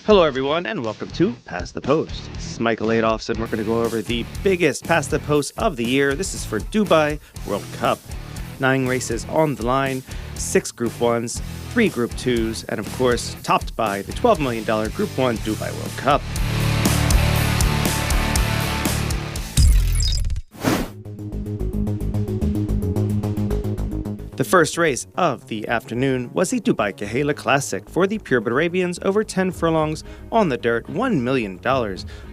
Hello everyone and welcome to Past the Post. This is Michael Adolphs and we're going to go over the biggest Past the Post of the year. This is for Dubai World Cup. 9 races on the line, 6 Group 1s, 3 Group 2s, and of course topped by the $12 million Group 1 Dubai World Cup. The first race of the afternoon was the Dubai Kahala Classic for the Purebred Arabians over 10 furlongs on the dirt, $1 million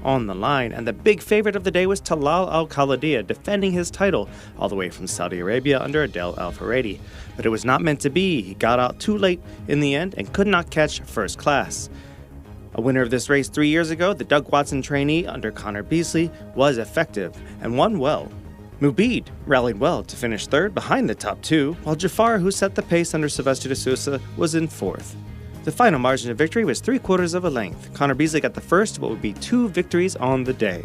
on the line, and the big favorite of the day was Talal Al-Khalidiyah defending his title all the way from Saudi Arabia under Adel Al-Faradi. But it was not meant to be. He got out too late in the end and could not catch first class. A winner of this race 3 years ago, the Doug Watson trainee under Connor Beasley, was effective and won well. Mubid rallied well to finish third behind the top 2, while Jafar, who set the pace under Sylvester de Sousa, was in 4th. The final margin of victory was 3/4 of a length. Connor Beasley got the first, what would be 2 victories on the day.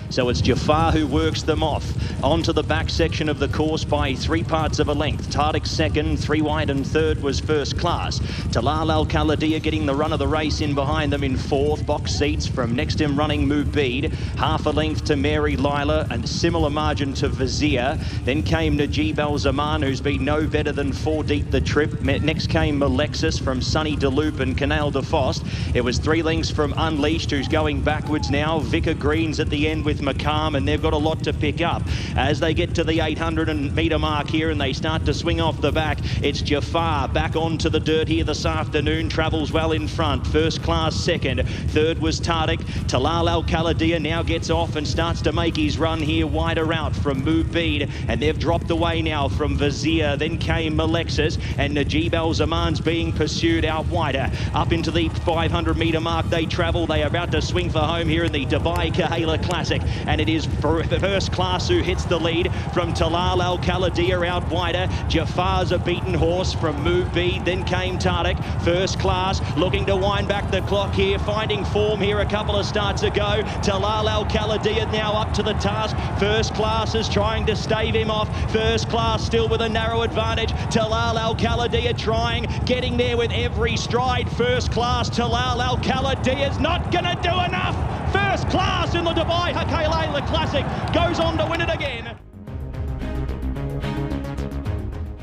So it's Jafar who works them off onto the back section of the course by 3 parts of a length. Tardik second, 3 wide, and third was first class. Talal Al-Khalidiyah getting the run of the race in behind them in 4th. Box seats from next to him running Mubid. Half a length to Mary Lila and similar margin to Vizier. Then came Najib Al-Zaman, who's been no better than 4 deep the trip. Next came Alexis from Sunny DeLoop and Canal de Fost. It was 3 lengths from Unleashed, who's going backwards now. Vicar Green's at the end with McCarm, and they've got a lot to pick up. As they get to the 800-metre mark here and they start to swing off the back, it's Jafar back onto the dirt here this afternoon, travels well in front. First class second, third was Tardik. Talal Al-Khalidiyah now gets off and starts to make his run here wider out from Mubid, and they've dropped away now from Vizier. Then came Alexis, and Najib Al-Zaman's being pursued out wider. Up into the 500-metre mark they travel. They are about to swing for home here in the Dubai Kahala Classic. And it is first class who hits the lead from Talal Al-Khalidiyah out wider. Jafar's a beaten horse from Mubid. Then came Tardik. First class looking to wind back the clock here, finding form here a couple of starts ago. Talal Al-Khalidiyah now up to the task. First class is trying to stave him off. First class still with a narrow advantage. Talal Al-Khalidiyah trying, getting there with every stride. First class, Talal Al-Khalidiyah is not going to do enough. First class in the Dubai Kahala Classic goes on to win it again.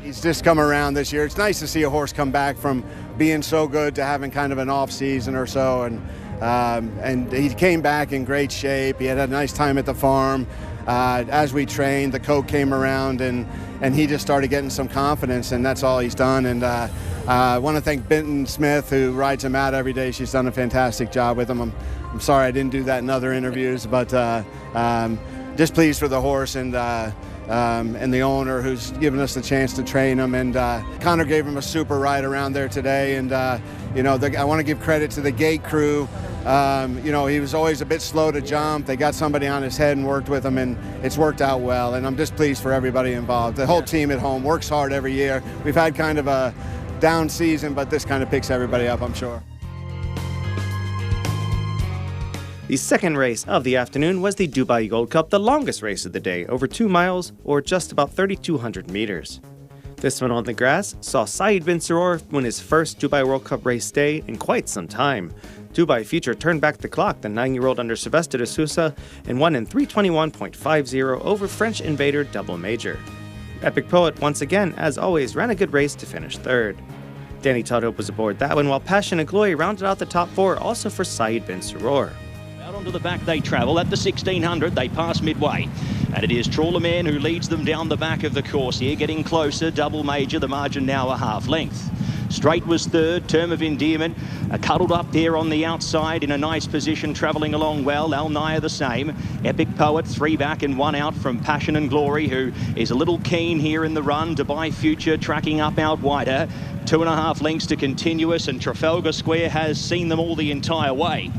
He's just come around this year. It's nice to see a horse come back from being so good to having kind of an off season or so, and he came back in great shape. He had a nice time at the farm. As we trained, the coat came around and he just started getting some confidence, and that's all he's done. And I want to thank Benton Smith, who rides him out every day. She's done a fantastic job with him. I'm sorry I didn't do that in other interviews, but just pleased for the horse and the owner who's given us the chance to train him. And Connor gave him a super ride around there today. And I want to give credit to the gate crew. He was always a bit slow to jump. They got somebody on his head and worked with him, and it's worked out well. And I'm just pleased for everybody involved. The whole team at home works hard every year. We've had kind of a down season, but this kind of picks everybody up, I'm sure. The second race of the afternoon was the Dubai Gold Cup, the longest race of the day, over 2 miles or just about 3,200 meters. This one on the grass saw Saeed bin Suroor win his first Dubai World Cup race day in quite some time. Dubai Future turned back the clock, the 9-year-old under Sylvester de Sousa, and won in 3:21.50 over French Invader Double Major. Epic Poet once again, as always, ran a good race to finish third. Danny Todd was aboard that one, while Passion and Glory rounded out the top 4, also for Saeed bin Suroor. Out onto the back they travel. At the 1600 they pass midway, and it is Trawler Man who leads them down the back of the course here, getting closer. Double Major, the margin now a half length. Straight was third, Term of Endearment cuddled up there on the outside in a nice position, travelling along well. Al Naya the same. Epic Poet 3 back and 1 out from Passion and Glory, who is a little keen here in the run. Dubai Future tracking up out wider. 2.5 lengths to Continuous, and Trafalgar Square has seen them all the entire way.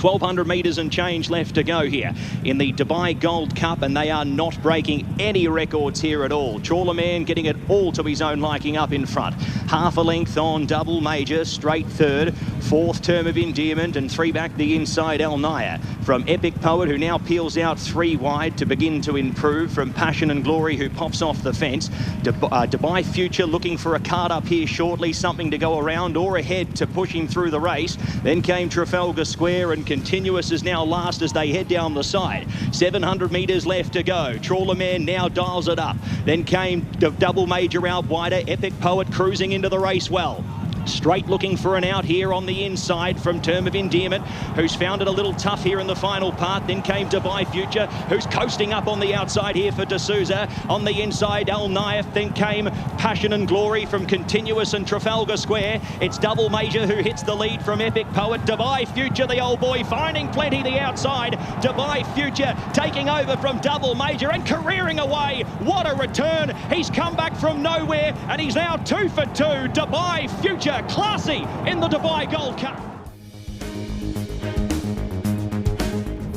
1,200 metres and change left to go here in the Dubai Gold Cup, and they are not breaking any records here at all. Trawler Man getting it all to his own liking up in front. Half a length on Double Major, straight third. Fourth, Term of Endearment, and 3 back the inside, El Naya. From Epic Poet, who now peels out 3 wide to begin to improve. From Passion and Glory, who pops off the fence. Dubai Future looking for a card up here shortly, something to go around or ahead to push him through the race. Then came Trafalgar Square, and Continuous is now last as they head down the side. 700 metres left to go. Trawler Man now dials it up. Then came Double Major out wider. Epic Poet cruising into the race well. Straight looking for an out here on the inside from Term of Endearment, who's found it a little tough here in the final part. Then came Dubai Future, who's coasting up on the outside here for D'Souza. On the inside, Al Naif. Then came Passion and Glory from Continuous and Trafalgar Square. It's Double Major who hits the lead from Epic Poet. Dubai Future, the old boy, finding plenty the outside. Dubai Future taking over from Double Major and careering away. What a return. He's come back from nowhere, and he's now 2 for 2. Dubai Future, classy in the Dubai Gold Cup.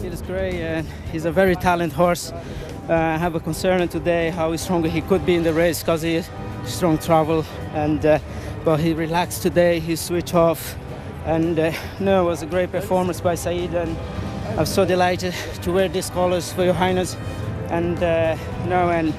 Feels great, and he's a very talented horse. I have a concern today how strong he could be in the race because he is strong travel, and but he relaxed today. He switched off, and no, it was a great performance by Saeed, and I'm so delighted to wear these colors for Your Highness, and and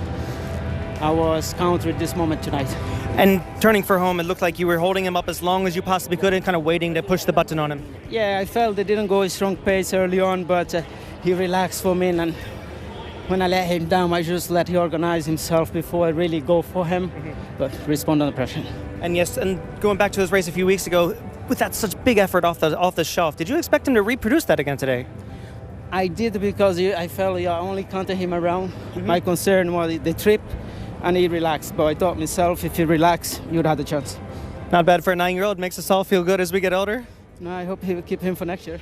I was counted with this moment tonight. And turning for home, it looked like you were holding him up as long as you possibly could and kind of waiting to push the button on him. Yeah, I felt they didn't go a strong pace early on, but he relaxed for me, and when I let him down, I just let him organize himself before I really go for him, but respond under pressure. And yes, and going back to his race a few weeks ago, with that such big effort off the shelf, did you expect him to reproduce that again today? I did, because I felt I only counted him around. My concern was the trip, and he relaxed, but I thought myself, if he relaxed, you'd have the chance. Not bad for a 9-year-old. Makes us all feel good as we get older. No, I hope he will keep him for next year.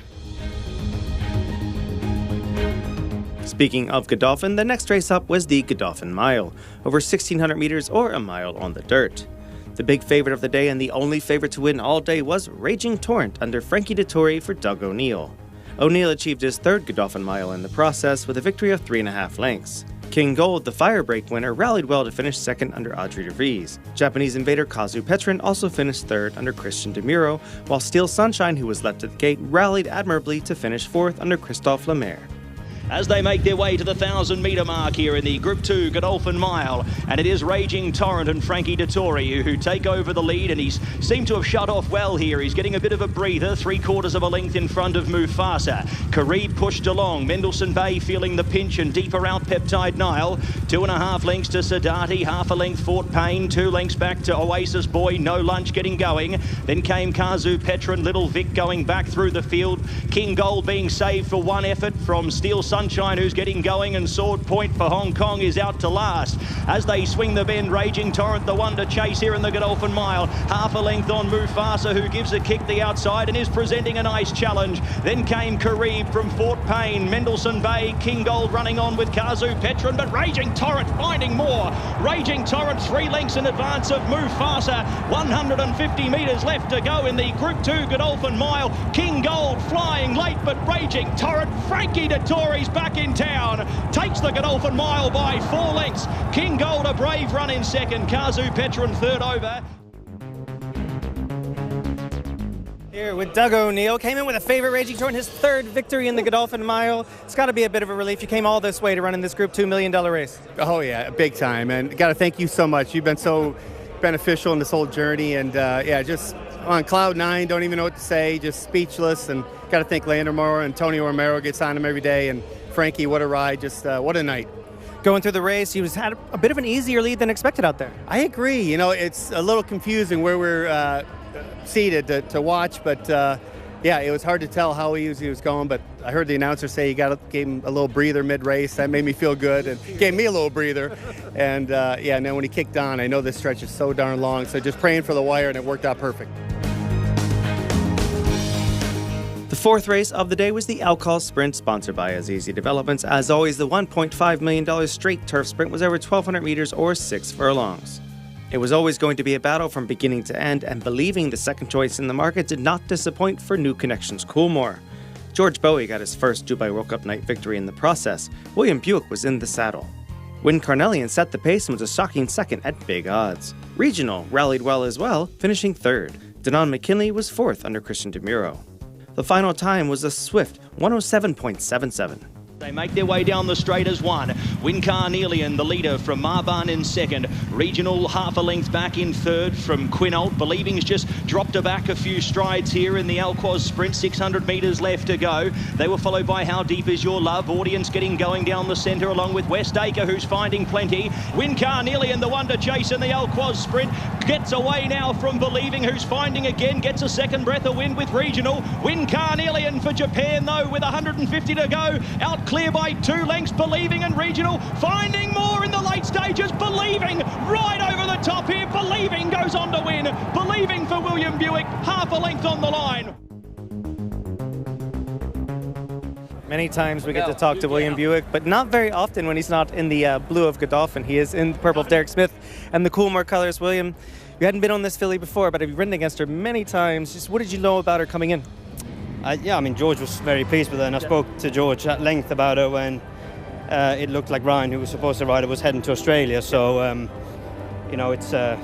Speaking of Godolphin, the next race up was the Godolphin Mile, over 1,600 meters or a mile on the dirt. The big favorite of the day and the only favorite to win all day was Raging Torrent under Frankie Dettori for Doug O'Neill. O'Neill achieved his 3rd Godolphin Mile in the process with a victory of 3.5 lengths. King Gold, the Firebreak winner, rallied well to finish 2nd under Audrey de Vries. Japanese invader Kazu Petrin also finished 3rd under Christian Demuro, while Steel Sunshine, who was left at the gate, rallied admirably to finish 4th under Christophe Lemaire. As they make their way to the 1,000-metre mark here in the Group 2 Godolphin Mile. And it is Raging Torrent and Frankie Dettori who take over the lead, and he's seemed to have shut off well here. He's getting a bit of a breather, 3/4 of a length in front of Mufasa. Karib pushed along, Mendelssohn Bay feeling the pinch, and deeper out Peptide Nile. 2.5 lengths to Sadati, 1/2 a length Fort Payne, 2 lengths back to Oasis Boy, No Lunch getting going. Then came Kazu Petrin, Little Vic going back through the field. King Gold being saved for one effort from Steel Sunshine, who's getting going, and Sword Point for Hong Kong is out to last. As they swing the bend, Raging Torrent, the one to chase here in the Godolphin Mile. 1/2 a length on Mufasa, who gives a kick the outside and is presenting a nice challenge. Then came Karib from Fort Payne, Mendelssohn Bay, King Gold running on with Kazu Petrin, but Raging Torrent finding more. Raging Torrent 3 lengths in advance of Mufasa. 150 metres left to go in the Group 2 Godolphin Mile. King Gold flying late, but Raging Torrent, Frankie Dettori's back in town, takes the Godolphin Mile by 4 lengths. King Gold a brave run in 2nd, Kazu Petrin 3rd over. Here with Doug O'Neill, came in with a favorite, Raging Torrent, his 3rd victory in the Godolphin Mile. It's got to be a bit of a relief. You came all this way to run in this Group 2 $1 million race. Oh yeah, big time, and got to thank you so much. You've been so beneficial in this whole journey, and just on cloud 9, don't even know what to say, just speechless, and got to thank Leandro Mora and Tony Romero, gets on him every day, and Frankie, what a ride, just what a night. Going through the race, he had a bit of an easier lead than expected out there. I agree. You know, it's a little confusing where we're seated to watch, but it was hard to tell how he was going, but I heard the announcer say gave him a little breather mid-race. That made me feel good and gave me a little breather. And and then when he kicked on, I know this stretch is so darn long, so just praying for the wire, and it worked out perfect. The 4th race of the day was the Quoz Sprint, sponsored by Azizi Developments. As always, the $1.5 million straight turf sprint was over 1,200 meters or 6 furlongs. It was always going to be a battle from beginning to end, and believing the second choice in the market did not disappoint for New Connections Coolmore. George Bowie got his first Dubai World Cup night victory in the process. William Buick was in the saddle. Win Carnelian set the pace and was a shocking 2nd at big odds. Regional rallied well as well, finishing 3rd. Denon McKinley was 4th under Christian DeMuro. The final time was a swift 107.77. They make their way down the straight as one. Wincarnelian, the leader from Marban in 2nd. Regional half a length back in 3rd from Quinault. Believing's just dropped back a few strides here in the Quoz Sprint. 600 metres left to go. They were followed by How Deep Is Your Love. Audience getting going down the centre along with Westacre, who's finding plenty. Wincarnelian, the one to chase in the Quoz Sprint. Gets away now from Believing, who's finding again. Gets a second breath of wind with Regional. Wincarnelian for Japan, though, with 150 to go. Out clear by 2 lengths, Believing and Regional finding more in the late stages. Believing right over the top here. Believing goes on to win. Believing for William Buick, half a length on the line. Many times we get to talk to William Buick, but not very often when he's not in the blue of Godolphin. He is in the purple of Derek Smith and the Coolmore colors. William, you hadn't been on this filly before, but you've ridden against her many times. Just what did you know about her coming in? Yeah, I mean, George was very pleased with her, and I spoke to George at length about her when it looked like Ryan, who was supposed to ride her, was heading to Australia. So, you know, it's a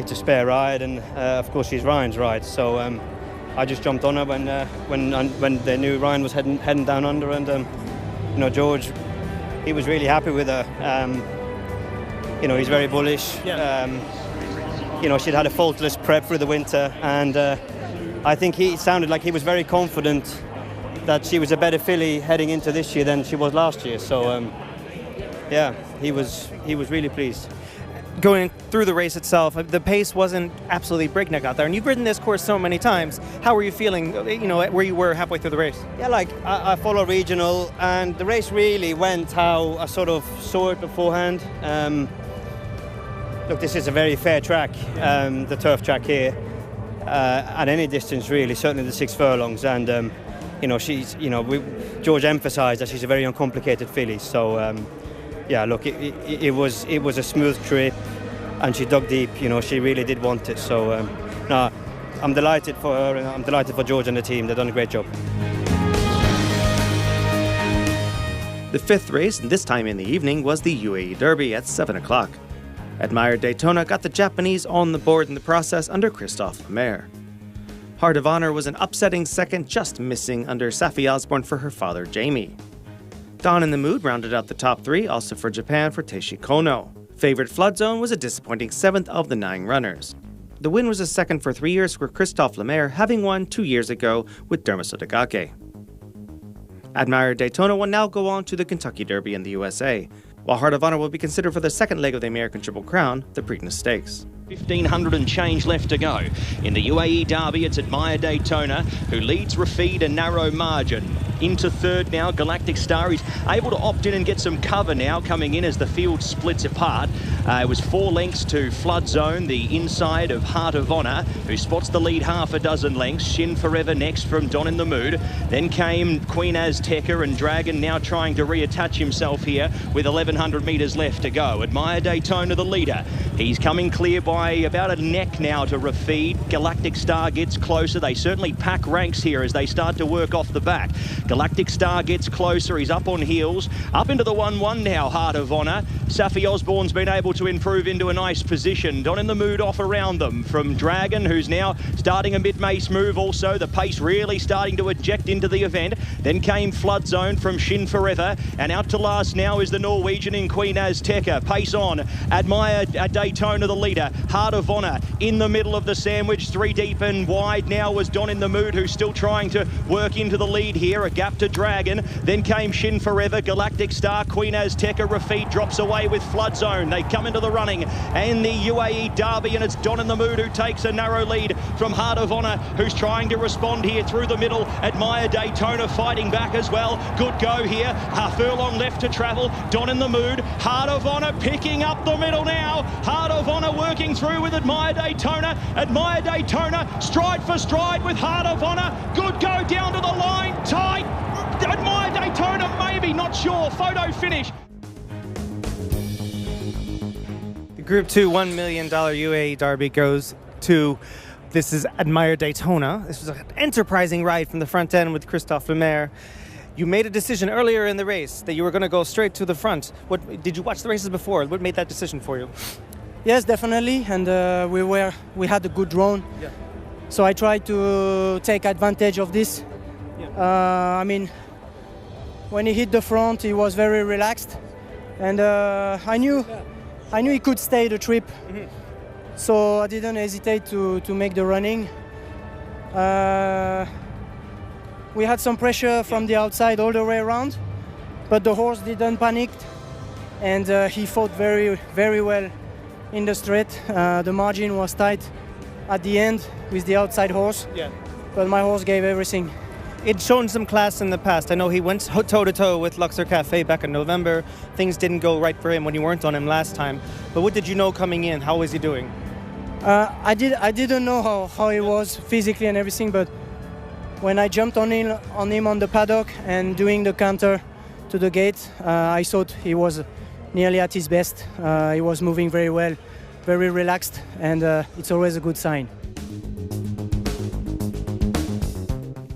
spare ride, and of course she's Ryan's ride. So I just jumped on her when they knew Ryan was heading down under, and you know, George, he was really happy with her. You know, he's very bullish. Yeah. You know, she'd had a faultless prep through the winter, and I think he sounded like he was very confident that she was a better filly heading into this year than she was last year. So, yeah, he was really pleased. Going through the race itself, the pace wasn't absolutely breakneck out there, and you've ridden this course so many times. How were you feeling, you know, where you were halfway through the race? Yeah, like I follow regional, and the race really went how I sort of saw it beforehand. Look, this is a very fair track, the turf track here. At any distance, really, certainly the 6 furlongs, and you know, George emphasised that she's a very uncomplicated filly. So yeah, look, it was a smooth trip, and she dug deep. You know, she really did want it. So no, I'm delighted for her, and I'm delighted for George and the team. They've done a great job. The 5th race, and this time in the evening, was the UAE Derby at 7 o'clock. Admired Daytona got the Japanese on the board in the process under Christophe Lemaire. Heart of Honor was an upsetting 2nd, just missing under Safi Osborne for her father Jamie. Dawn in the Mood rounded out the top 3, also for Japan for Teishi Kono. Favorite Flood Zone was a disappointing 7th of the 9 runners. The win was a 2nd for 3 years for Christophe Lemaire, having won 2 years ago with Derma Sotogake. Admired Daytona will now go on to the Kentucky Derby in the USA, while Heart of Honor will be considered for the 2nd leg of the American Triple Crown, the Preakness Stakes. 1,500 and change left to go. In the UAE Derby, it's Admired Daytona, who leads Rafid a narrow margin. Into 3rd now, Galactic Star. He's able to opt in and get some cover now, coming in as the field splits apart. It was 4 lengths to Flood Zone, the inside of Heart of Honor, who spots the lead half a dozen lengths. Shin Forever next from Don in the Mood. Then came Queen Azteca, and Dragon now trying to reattach himself here with 1,100 metres left to go. Admired Daytona, the leader. He's coming clear by about a neck now to Rafid. Galactic Star gets closer. They certainly pack ranks here as they start to work off the back. Galactic Star gets closer. He's up on heels. Up into the 1-1 now, Heart of Honor. Safi Osborne's been able to improve into a nice position. Don in the Mood off around them from Dragon, who's now starting a mid-mace move also. The pace really starting to eject into the event. Then came Flood Zone from Shin Forever. And out to last now is the Norwegian in Queen Azteca. Pace on. Admired Daytona, the leader. Heart of Honor in the middle of the sandwich. 3 deep and wide now was Don in the Mood, who's still trying to work into the lead here. A gap to Dragon. Then came Shin Forever, Galactic Star, Queen Azteca. Rafid drops away with Flood Zone. They come into the running and the UAE Derby, and it's Don in the Mood who takes a narrow lead from Heart of Honor, who's trying to respond here through the middle. Admire Daytona fighting back as well. Good go here. Half furlong left to travel. Don in the Mood. Heart of Honor picking up the middle now. Heart of Honor working through with Admire Daytona. Admire Daytona stride for stride with Heart of Honor. Good go down to the line. Tight. Admire Daytona, maybe, not sure. Photo finish. The Group 2 $1 million UAE Derby goes to, this is Admire Daytona. This was an enterprising ride from the front end with Christophe Lemaire. You made a decision earlier in the race that you were going to go straight to the front. Did you watch the races before? What made that decision for you? Yes, definitely, and we had a good drone. Yeah. So I tried to take advantage of this. Yeah. I mean, when he hit the front, he was very relaxed, and I knew he could stay the trip. Mm-hmm. So I didn't hesitate to make the running. We had some pressure from the outside all the way around, but the horse didn't panic, and he fought very, very well in the straight. The margin was tight at the end with the outside horse, but my horse gave everything. It's shown some class in the past. I know he went toe-to-toe with Luxor Cafe back in November. Things didn't go right for him when you weren't on him last time. But what did you know coming in? How was he doing? I didn't know how he was physically and everything, but when I jumped on him on the paddock and doing the counter to the gate, I thought he was nearly at his best. He was moving very well, very relaxed, and it's always a good sign.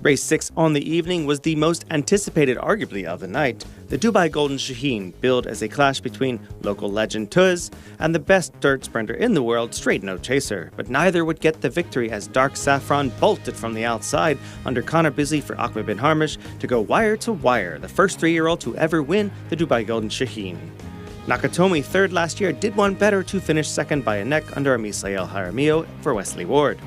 Race 6 on the evening was the most anticipated, arguably, of the night. The Dubai Golden Shaheen, billed as a clash between local legend Quoz and the best dirt sprinter in the world, Straight No Chaser. But neither would get the victory as Dark Saffron bolted from the outside under Connor Bisley for Ahmed bin Harmish to go wire to wire, the first 3-year-old to ever win the Dubai Golden Shaheen. Nakatomi, third last year, did one better to finish second by a neck under Amisael Jaramillo for Wesley Ward.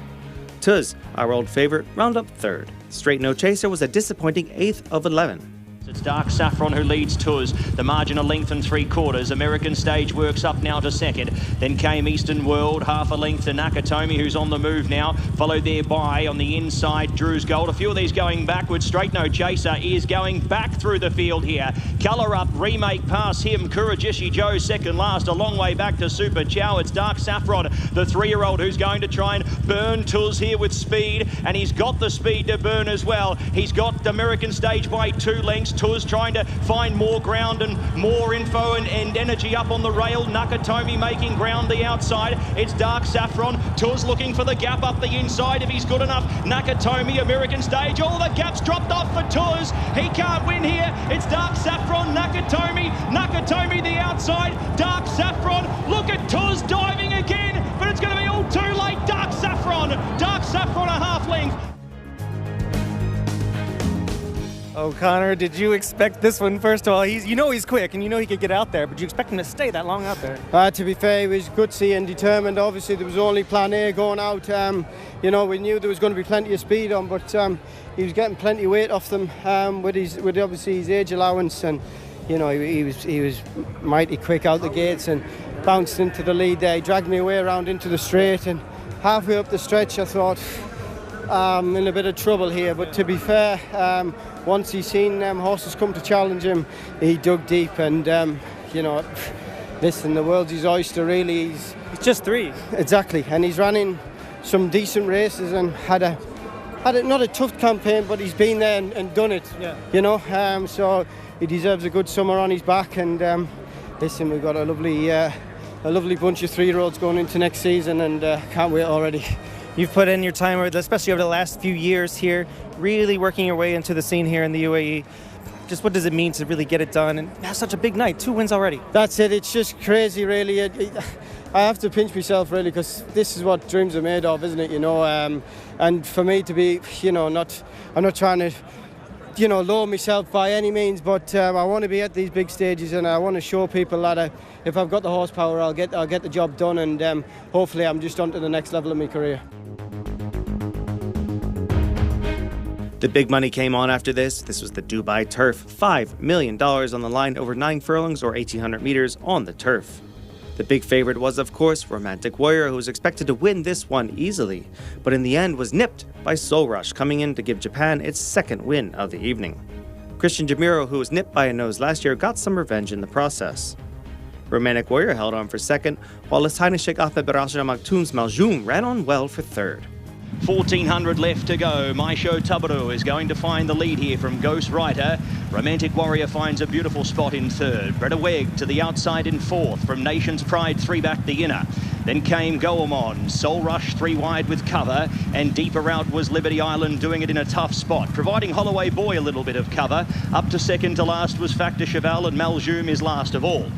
Quoz, our old favorite, round up third. Straight No Chaser was a disappointing 8th of 11. It's Dark Saffron who leads Quoz. The margin a length and 3/4. American Stage works up now to second. Then came Eastern World, half a length to Nakatomi, who's on the move now. Followed there by, on the inside, Drew's Gold. A few of these going backwards. Straight No Chaser is going back through the field here. Colour Up, Remake past him. Kurajishi Joe second last. A long way back to Super Chow. It's Dark Saffron, the 3-year-old, who's going to try and burn Quoz here with speed. And he's got the speed to burn as well. He's got American Stage by 2 lengths. Quoz trying to find more ground and more info and energy up on the rail. Nakatomi making ground the outside. It's Dark Saffron. Quoz looking for the gap up the inside if he's good enough. Nakatomi, American Stage. All the gaps dropped off for Quoz. He can't win here. It's Dark Saffron, Nakatomi. Nakatomi the outside. Dark Saffron. Look at Quoz diving again, but it's going to be all too late. Dark Saffron. Dark Saffron a half length. Oh, Connor, did you expect this one? First of all, he's quick and you know he could get out there, but you expect him to stay that long out there? To be fair, he was gutsy and determined. Obviously, there was only plan A going out. We knew there was going to be plenty of speed on, but he was getting plenty of weight off them with obviously his age allowance, and he was mighty quick out the gates and bounced into the lead there. He dragged me away around into the straight, and halfway up the stretch, I thought, in a bit of trouble here. But to be fair, once he's seen horses come to challenge him, he dug deep, and listen, the world's his oyster really. He's just 3. Exactly, and he's running some decent races and had not a tough campaign, but he's been there and done it. Yeah. So he deserves a good summer on his back, and listen, we've got a lovely bunch of 3-year-olds going into next season, and can't wait already. You've put in your time, especially over the last few years here, really working your way into the scene here in the UAE. Just what does it mean to really get it done and have such a big night? 2 wins already. That's it. It's just crazy, really. I have to pinch myself, really, because this is what dreams are made of, isn't it? And for me to be, I'm not trying to, lower myself by any means, but I want to be at these big stages, and I want to show people that if I've got the horsepower, I'll get the job done, and hopefully I'm just on to the next level of my career. The big money came on after this. This was the Dubai Turf. $5 million on the line over 9 furlongs or 1,800 meters on the turf. The big favorite was, of course, Romantic Warrior, who was expected to win this one easily, but in the end was nipped by Soul Rush, coming in to give Japan its 2nd win of the evening. Christian Jamiro, who was nipped by a nose last year, got some revenge in the process. Romantic Warrior held on for 2nd, while His Highness Sheikh Ahmed bin Rashid Al Maktoum's Maljoum ran on well for 3rd. 1,400 left to go. Maisho Tabaru is going to find the lead here from Ghost Rider. Romantic Warrior finds a beautiful spot in 3rd. Breda Weg to the outside in 4th. From Nation's Pride, 3 back the inner. Then came Goemon, Soul Rush 3 wide with cover, and deeper out was Liberty Island doing it in a tough spot, providing Holloway Boy a little bit of cover. Up to 2nd to last was Factor Cheval, and Maljoum is last of all.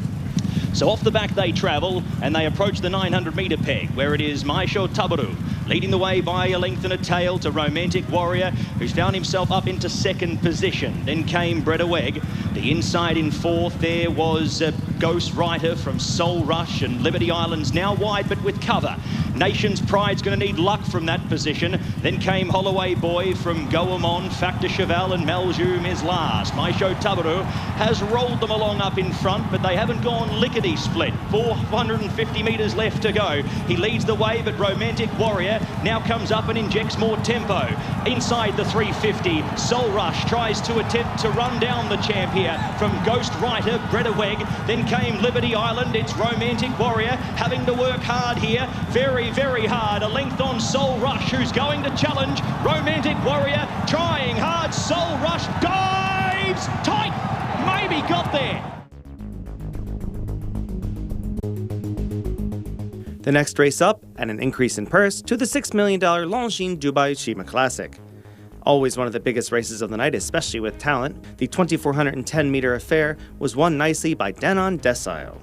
So off the back they travel, and they approach the 900-metre peg, where it is Maisho Tabaru leading the way by a length and a tail to Romantic Warrior, who's found himself up into second position. Then came Bredaweg. The inside in fourth there was Ghost Rider from Soul Rush, and Liberty Island's now wide but with cover. Nation's Pride's going to need luck from that position. Then came Holloway Boy from Goemon, Factor Cheval, and Maljoum is last. Maisho Tabaru has rolled them along up in front, but they haven't gone lickety-split. 450 metres left to go. He leads the way, but Romantic Warrior now comes up and injects more tempo. Inside the 350, Soul Rush tries to attempt to run down the champ here from Ghost Rider, Bredaweg. Then came Liberty Island. It's Romantic Warrior having to work hard here. Very, very hard. A length on Soul Rush, who's going to challenge Romantic Warrior. Trying hard. Soul Rush dives tight. Maybe got there. The next race up, and an increase in purse, to the $6 million Longines Dubai Sheema Classic. Always one of the biggest races of the night, especially with talent, the 2,410-meter affair was won nicely by Danon Decile.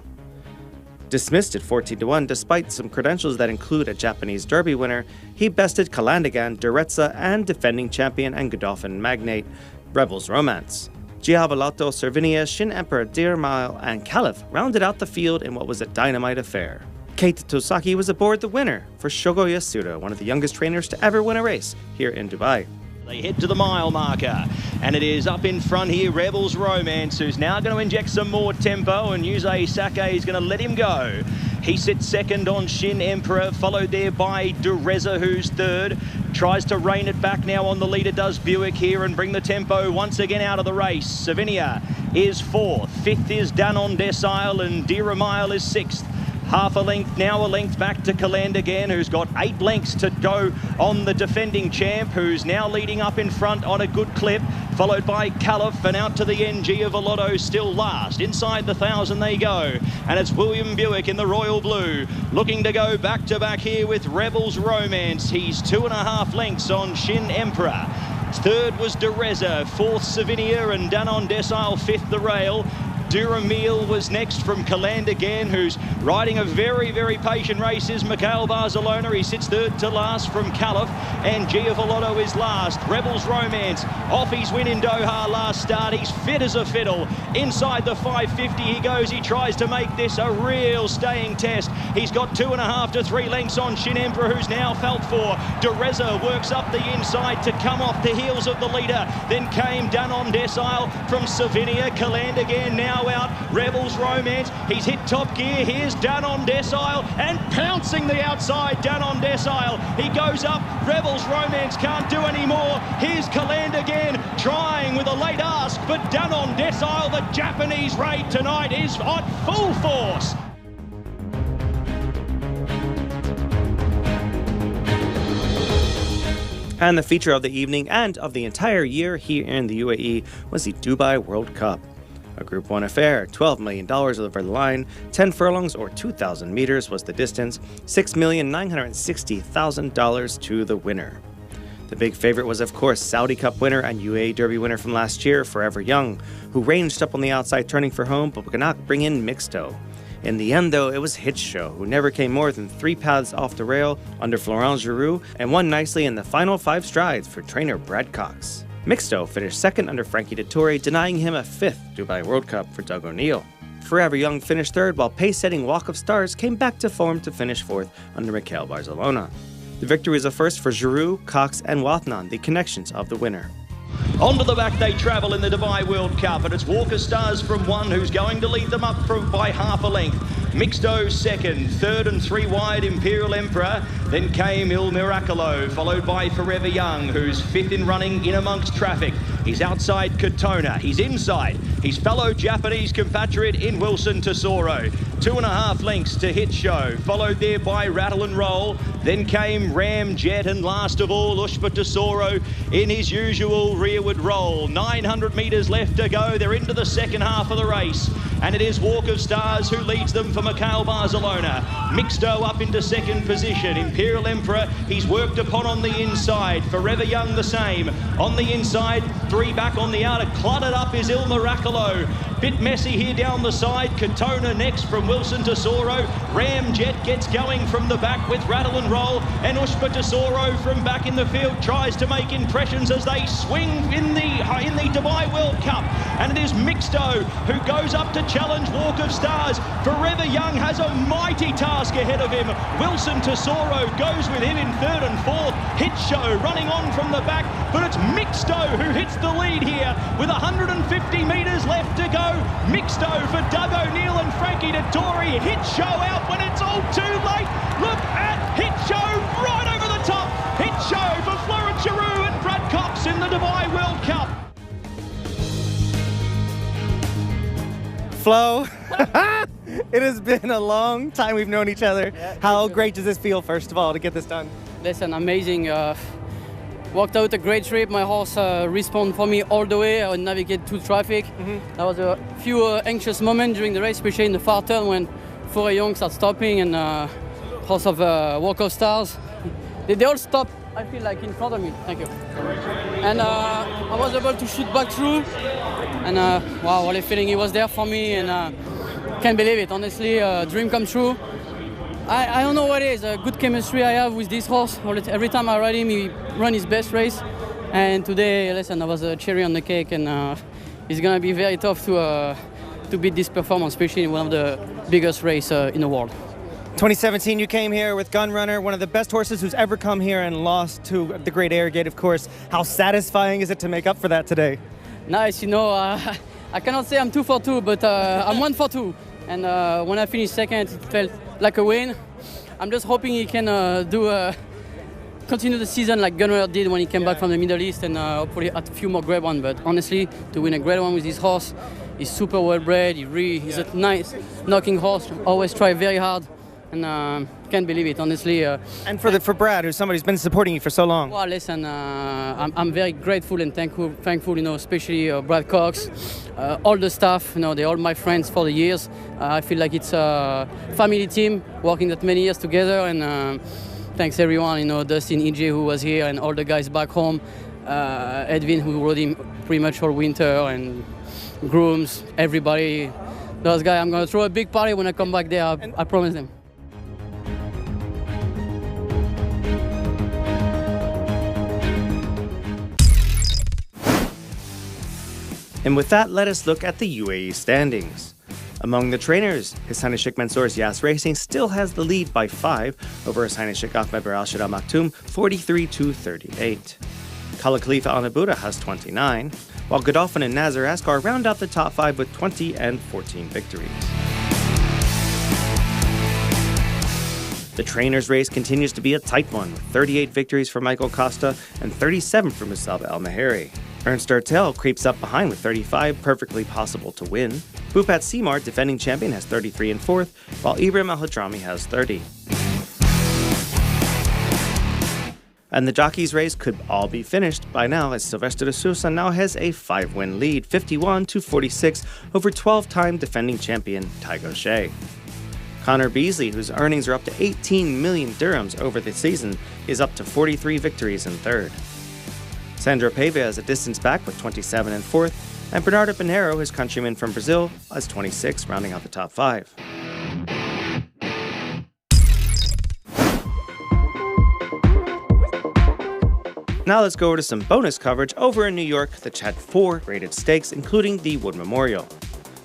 Dismissed at 14-1 despite some credentials that include a Japanese Derby winner, he bested Kalandagan, Duretza, and defending champion and Godolphin magnate Rebel's Romance. Giavolato, Servinia, Shin Emperor, Deer Mile, and Caliph rounded out the field in what was a dynamite affair. Kate Tosaki was aboard the winner for Shogo Yasuda, one of the youngest trainers to ever win a race here in Dubai. They head to the mile marker, and it is up in front here, Rebel's Romance, who's now going to inject some more tempo, and Yusei Sake is going to let him go. He sits second on Shin Emperor, followed there by Dureza, who's third. Tries to rein it back now on the leader, does Buick here, and bring the tempo once again out of the race. Savinia is fourth, fifth is Danon Decile, and Dira Mile is sixth. Half a length, now a length back to Kalandagan, who's got 8 lengths to go on the defending champ, who's now leading up in front on a good clip, followed by Caliph, and out to the NG of Alotto, still last. Inside the 1,000 they go, and it's William Buick in the royal blue, looking to go back-to-back here with Rebel's Romance. He's 2.5 lengths on Shin Emperor. Third was Dureza, fourth Savinia, and Danon Decile fifth the rail. Duramil was next from Kalandagan, who's riding a very, very patient race, is Mikhail Barcelona. He sits third to last from Caliph, and Giavolato is last. Rebel's Romance off his win in Doha last start. He's fit as a fiddle. Inside the 550 he goes. He tries to make this a real staying test. He's got 2.5 to 3 lengths on Shin Emperor, who's now felt for. Dureza works up the inside to come off the heels of the leader. Then came Danon Decile from Savinia. Kalandagan now out. Rebel's Romance, he's hit top gear. Here's Danon Decile, and pouncing the outside, Danon Decile. He goes up. Rebel's Romance can't do any more. Here's Kalandagan trying with a late ask, but Danon Decile, the Japanese raid tonight, is on full force. And the feature of the evening and of the entire year here in the UAE was the Dubai World Cup. A Group 1 affair, $12 million over the line, 10 furlongs or 2,000 meters was the distance, $6,960,000 to the winner. The big favorite was, of course, Saudi Cup winner and UAE Derby winner from last year, Forever Young, who ranged up on the outside turning for home but could not bring in Mixto. In the end, though, it was Hitch Show, who never came more than 3 paths off the rail under Florent Giroux and won nicely in the final 5 strides for trainer Brad Cox. Mixto finished second under Frankie Dettori, denying him a 5th Dubai World Cup for Doug O'Neill. Forever Young finished third, while pace-setting Walk of Stars came back to form to finish 4th under Mikhail Barcelona. The victory is a first for Giroux, Cox, and Wathnon, the connections of the winner. Onto the back they travel in the Dubai World Cup, and it's Walk of Stars from 1 who's going to lead them up by half a length. Mixto second, third and 3 wide Imperial Emperor. Then came Il Miracolo, followed by Forever Young, who's 5th in running in amongst traffic. He's outside Katona, he's inside his fellow Japanese compatriot in Wilson Tesoro. 2.5 lengths to Hit Show, followed there by Rattle and Roll. Then came Ram Jet, and last of all, Ushpa Tesoro in his usual rearward roll. 900 metres left to go. They're into the second half of the race, and it is Walk of Stars who leads them for Mikhail Barcelona. Mixto up into second position. Imperial Emperor, he's worked upon on the inside. Forever Young the same. On the inside, 3 back on the outer. Cluttered up is Il Miracolo. Bit messy here down the side. Katona next from Wilson Tesoro. Ramjet gets going from the back with Rattle and Roll. And Ushba Tesoro from back in the field tries to make impressions as they swing in the Dubai World Cup. And it is Mixto who goes up to challenge Walk of Stars. Forever Young has a mighty task ahead of him. Wilson Tesoro goes with him in third and fourth. Hit Show running on from the back, but it's Mixto who hits the lead here with 150 metres left to go. Mixto for Doug O'Neill and Frankie Dettori. Hit Show out when it's all too late. Look at Hit Show right over the top. Hit Show for Florent Giroux and Brad Cox in the Dubai World Cup. Flo, it has been a long time we've known each other. How great does this feel, first of all, to get this done? Listen, amazing. Walked out a great trip. My horse responded for me all the way. I would navigate through traffic. There was a few anxious moments during the race, especially in the far turn when Four Young started stopping and horse of Walk of Stars. They all stopped, I feel like, in front of me. Thank you. And I was able to shoot back through. And wow, what a feeling. He was there for me, and can't believe it. Honestly, dream come true. I don't know what it is. A good chemistry I have with this horse. Every time I ride him, he runs his best race. And today, listen, I was a cherry on the cake, and it's gonna be very tough to beat this performance, especially in one of the biggest races in the world. 2017, you came here with Gunrunner, one of the best horses who's ever come here, and lost to the Great Airgate, of course. How satisfying is it to make up for that today? Nice, you know, I cannot say I'm 2 for 2, but I'm 1 for 2. And when I finished second, it felt like a win. I'm just hoping he can continue the season like Gunrunner did when he came back from the Middle East, and hopefully add a few more Grade 1. But honestly, to win a Grade 1 with this horse, he's super well bred. He's a nice knocking horse. Always try very hard. And can't believe it, honestly. And for Brad, who's somebody who's been supporting you for so long. Well, listen, I'm very grateful and thankful, you know, especially Brad Cox, all the staff, you know, they're all my friends for the years. I feel like it's a family team working that many years together, and thanks everyone, you know, Dustin, EJ who was here, and all the guys back home, Edwin who rode him pretty much all winter, and grooms, everybody. Those guys, I'm going to throw a big party when I come back there, I promise them. And with that, let us look at the UAE standings. Among the trainers, His Highness Sheikh Mansour's Yas Racing still has the lead by 5 over His Highness Sheikh Ahmed bin Rashid Al Maktoum, 43-38. Khala Khalifa Al Nabuda has 29, while Godolphin and Nazar Askar round out the top 5 with 20 and 14 victories. The trainers' race continues to be a tight one, with 38 victories for Michael Costa and 37 for Musab Al Maheri. Ernst Ertel creeps up behind with 35, perfectly possible to win. Bhupat Simar, defending champion, has 33 in 4th, while Ibrahim Al-Hadrami has 30. And the jockeys' race could all be finished by now, as Sylvester de Sousa now has a 5-win lead, 51-46, over 12-time defending champion Tygo Shea. Connor Beasley, whose earnings are up to 18 million dirhams over the season, is up to 43 victories in 3rd. Sandro Pavia is a distance back with 27 in 4th, and Bernardo Pinheiro, his countryman from Brazil, has 26, rounding out the top 5. Now let's go over to some bonus coverage over in New York, which had 4 graded stakes, including the Wood Memorial.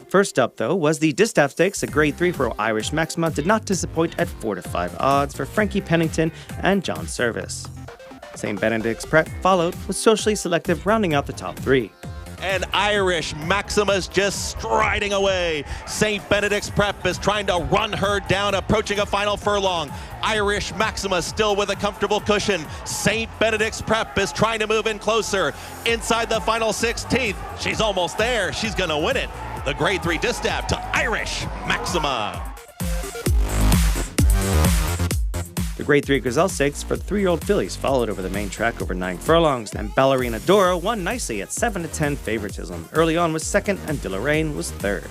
First up, though, was the Distaff Stakes. A Grade 3 for Irish Maxima did not disappoint at 4-5 odds for Frankie Pennington and John Service. St. Benedict's Prep followed with Socially Selective rounding out the top 3. And Irish Maxima's just striding away. St. Benedict's Prep is trying to run her down, approaching a final furlong. Irish Maxima still with a comfortable cushion. St. Benedict's Prep is trying to move in closer. Inside the final 16th, she's almost there. She's going to win it. The Grade 3 Distaff to Irish Maxima. The Grade 3 Gazelle Stakes for the 3-year-old fillies followed over the main track over 9 furlongs, and Ballerina Dora won nicely at 7-10 favoritism. Early on was 2nd, and De Lorraine was 3rd.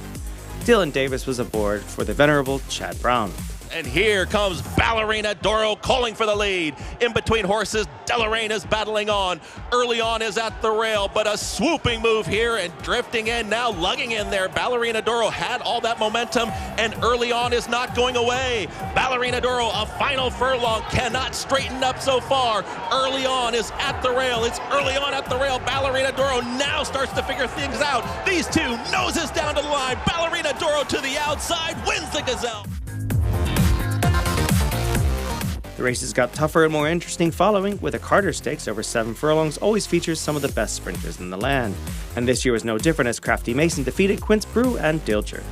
Dylan Davis was aboard for the venerable Chad Brown. And here comes Ballerina Doro calling for the lead. In between horses, Deloraine is battling on. Early on is at the rail, but a swooping move here and drifting in now, lugging in there. Ballerina Doro had all that momentum, and early on is not going away. Ballerina Doro, a final furlong, cannot straighten up so far. Early on is at the rail. It's early on at the rail. Ballerina Doro now starts to figure things out. These two, noses down to the line. Ballerina Doro to the outside, wins the Gazelle. The races got tougher and more interesting following, with a Carter Stakes over 7 furlongs always features some of the best sprinters in the land. And this year was no different as Crafty Mason defeated Quince Brew and Dilger.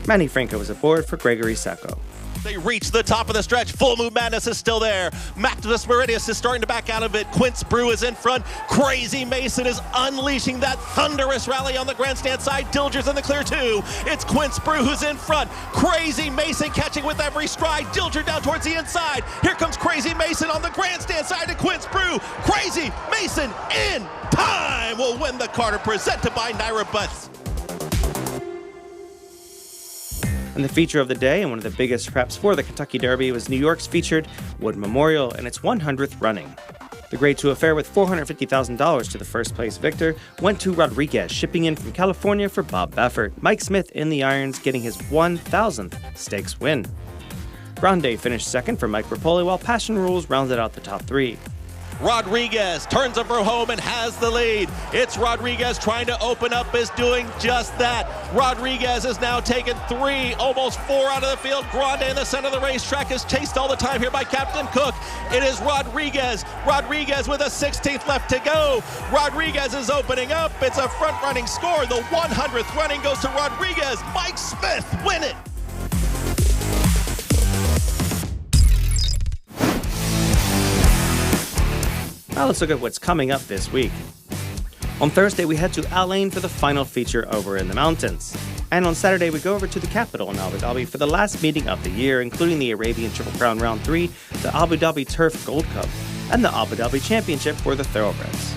Manny Franco was aboard for Gregory Sacco. They reach the top of the stretch. Full Moon Madness is still there. Maximus Meridius is starting to back out of it. Quince Brew is in front. Crazy Mason is unleashing that thunderous rally on the grandstand side. Dilger's in the clear too. It's Quince Brew who's in front. Crazy Mason catching with every stride. Dilger down towards the inside. Here comes Crazy Mason on the grandstand side to Quince Brew. Crazy Mason in time will win the Carter, presented by Naira Butts. And the feature of the day, and one of the biggest preps for the Kentucky Derby, was New York's featured Wood Memorial and its 100th running. The Grade 2 affair with $450,000 to the first place victor went to Rodriguez, shipping in from California for Bob Baffert. Mike Smith in the irons, getting his 1,000th stakes win. Grande finished second for Mike Rapoli, while Passion Rules rounded out the top 3. Rodriguez turns him for home and has the lead. It's Rodriguez trying to open up, is doing just that. Rodriguez has now taken 3, almost 4 out of the field. Grande in the center of the racetrack is chased all the time here by Captain Cook. It is Rodriguez. Rodriguez with a 16th left to go. Rodriguez is opening up. It's a front-running score. The 100th running goes to Rodriguez. Mike Smith win it. Now let's look at what's coming up this week. On Thursday, we head to Al-Ain for the final feature over in the mountains. And on Saturday, we go over to the capital in Abu Dhabi for the last meeting of the year, including the Arabian Triple Crown Round 3, the Abu Dhabi Turf Gold Cup, and the Abu Dhabi Championship for the Thoroughbreds.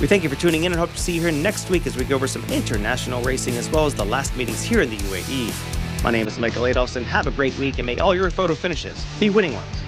We thank you for tuning in and hope to see you here next week as we go over some international racing as well as the last meetings here in the UAE. My name is Michael Adolphson. Have a great week and may all your photo finishes be winning ones.